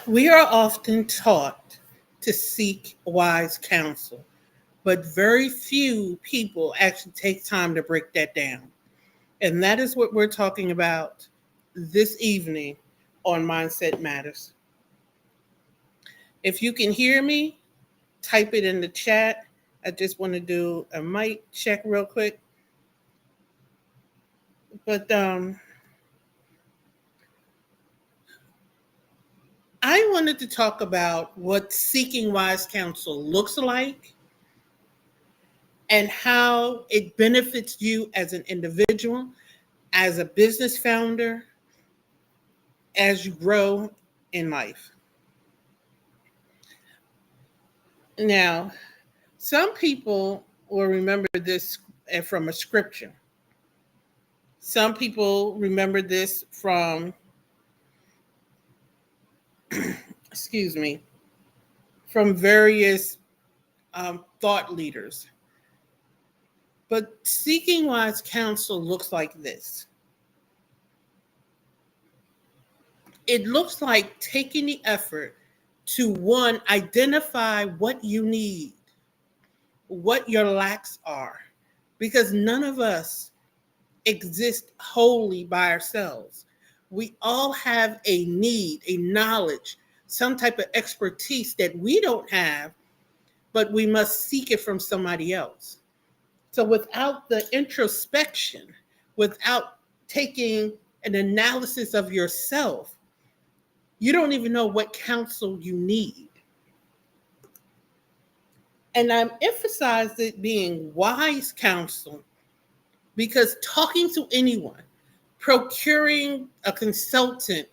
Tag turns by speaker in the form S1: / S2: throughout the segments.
S1: We are often taught to seek wise counsel, but very few people actually take time to break that down. And that is what we're talking about this evening on Mindset Matters. If you can hear me, type it in the chat. I just want to do a mic check real quick. But I wanted to talk about what seeking wise counsel looks like and how it benefits you as an individual, as a business founder, as you grow in life. Now, some people will remember this from a scripture. Some people remember this from, excuse me, from various thought leaders. But seeking wise counsel looks like this. It looks like taking the effort to, one, identify what you need, what your lacks are, because none of us exist wholly by ourselves. We all have a need, a knowledge, some type of expertise that we don't have, but we must seek it from somebody else. So without the introspection, without taking an analysis of yourself, you don't even know what counsel you need. And I'm emphasizing it being wise counsel because talking to anyone, procuring a consultant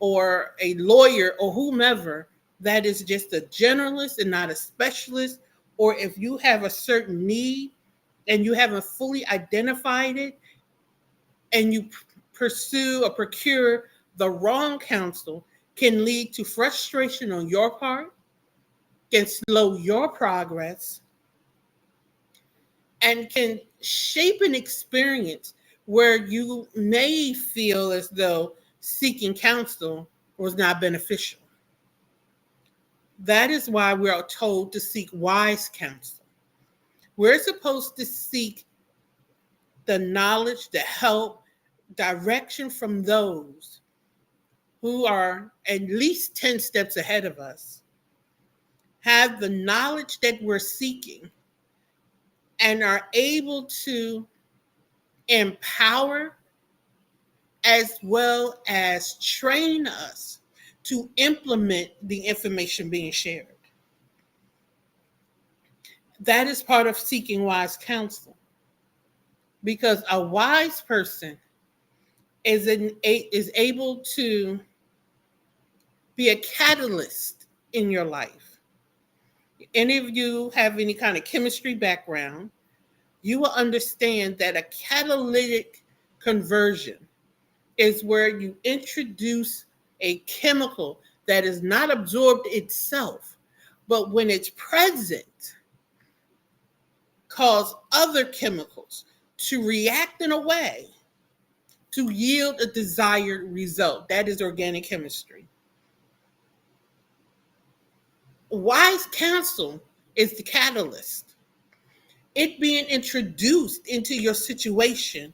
S1: or a lawyer or whomever that is just a generalist and not a specialist, or if you have a certain need and you haven't fully identified it and you pursue or procure the wrong counsel, can lead to frustration on your part, can slow your progress, and can shape an experience where you may feel as though seeking counsel was not beneficial. That is why we are told to seek wise counsel. We're supposed to seek the knowledge, the help, direction from those who are at least 10 steps ahead of us, have the knowledge that we're seeking, and are able to empower as well as train us to implement the information being shared. That is part of seeking wise counsel, because a wise person is able to be a catalyst in your life. Any of you have any kind of chemistry background, you will understand that a catalytic conversion is where you introduce a chemical that is not absorbed itself, but when it's present, cause other chemicals to react in a way to yield a desired result. That is organic chemistry. Wise counsel is the catalyst. It being introduced into your situation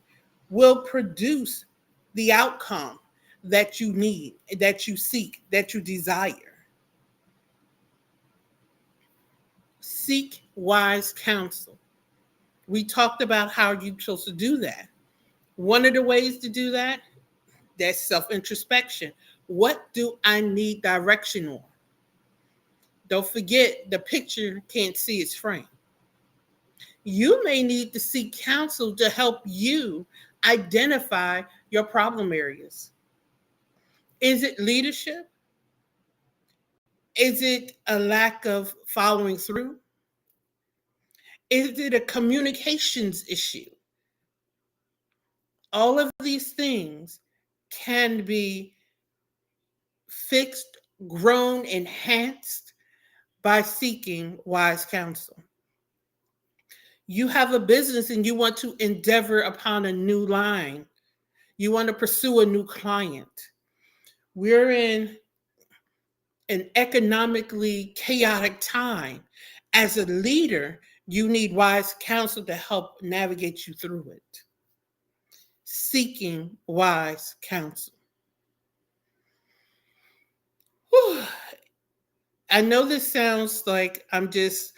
S1: will produce the outcome that you need, that you seek, that you desire. Seek wise counsel. We talked about how you're supposed to do that. One of the ways to do that, that's self-introspection. What do I need direction on? Don't forget, the picture can't see its frame. You may need to seek counsel to help you identify your problem areas. Is it leadership? Is it a lack of following through? Is it a communications issue? All of these things can be fixed, grown, enhanced by seeking wise counsel. You have a business and you want to endeavor upon a new line. You want to pursue a new client. We're in an economically chaotic time. As a leader, you need wise counsel to help navigate you through it. Seeking wise counsel. Whew. I know this sounds like I'm just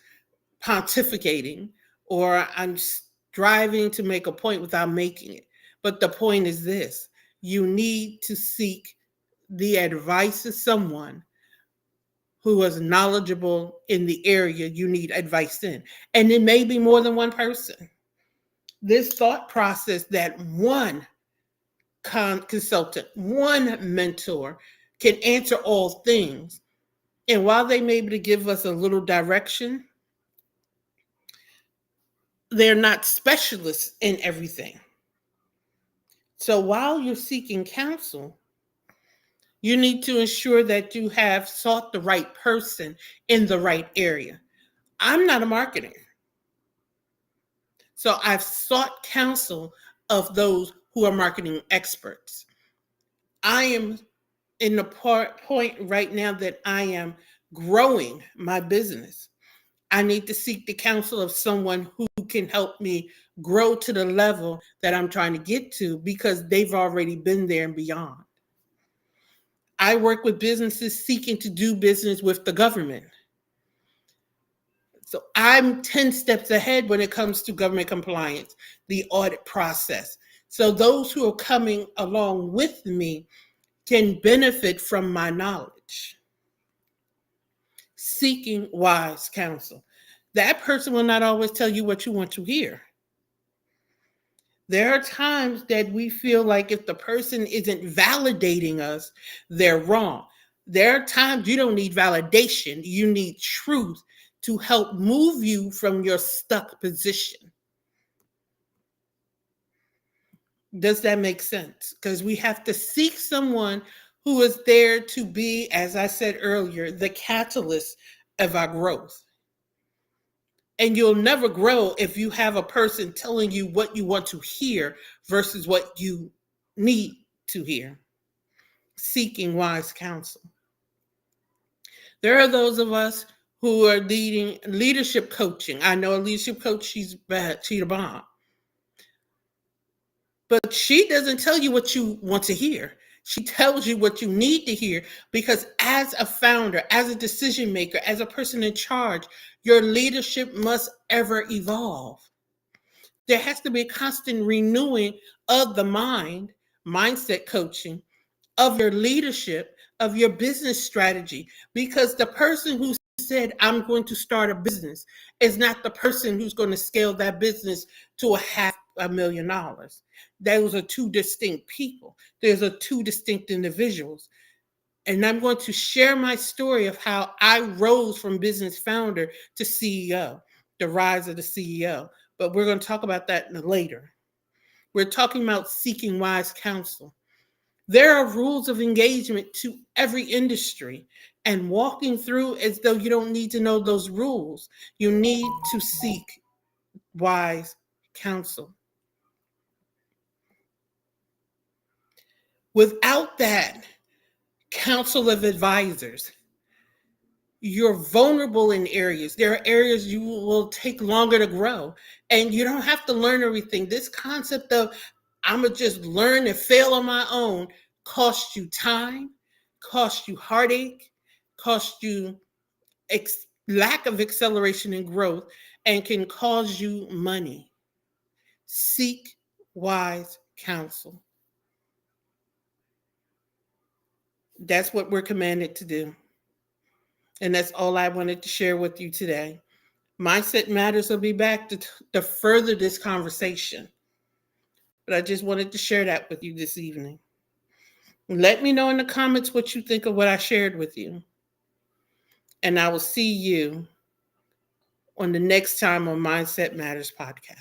S1: pontificating or I'm striving to make a point without making it. But the point is this: you need to seek the advice of someone who is knowledgeable in the area you need advice in. And it may be more than one person. This thought process that one consultant, one mentor can answer all things. And while they may be able to give us a little direction, they're not specialists in everything. So while you're seeking counsel, you need to ensure that you have sought the right person in the right area. I'm not a marketer. So I've sought counsel of those who are marketing experts. I am in the point right now that I am growing my business. I need to seek the counsel of someone who can help me grow to the level that I'm trying to get to because they've already been there and beyond. I work with businesses seeking to do business with the government. So I'm 10 steps ahead when it comes to government compliance, the audit process. So those who are coming along with me can benefit from my knowledge. Seeking wise counsel. That person will not always tell you what you want to hear. There are times that we feel like if the person isn't validating us, they're wrong. There are times you don't need validation, you need truth to help move you from your stuck position. Does that make sense? Because we have to seek someone who is there to be, as I said earlier, the catalyst of our growth. And you'll never grow if you have a person telling you what you want to hear versus what you need to hear. Seeking wise counsel. There are those of us who are leading leadership coaching. I know a leadership coach, she's bad, she's a bomb. But she doesn't tell you what you want to hear. She tells you what you need to hear because as a founder, as a decision maker, as a person in charge, your leadership must ever evolve. There has to be a constant renewing of the mind, mindset coaching, of your leadership, of your business strategy, because the person who said, I'm going to start a business is not the person who's going to scale that business to $500,000. Those are two distinct people. Those are two distinct individuals. And I'm going to share my story of how I rose from business founder to CEO, the rise of the CEO. But we're going to talk about that later. We're talking about seeking wise counsel. There are rules of engagement to every industry, and walking through as though you don't need to know those rules. You need to seek wise counsel. Without that council of advisors, you're vulnerable in areas. There are areas you will take longer to grow, and you don't have to learn everything. This concept of I'm going to just learn and fail on my own costs you time, costs you heartache, costs you lack of acceleration and growth, and can cause you money. Seek wise counsel. That's what we're commanded to do. And that's all I wanted to share with you today. Mindset Matters will be back to further this conversation. But I just wanted to share that with you this evening. Let me know in the comments what you think of what I shared with you. And I will see you on the next time on Mindset Matters podcast.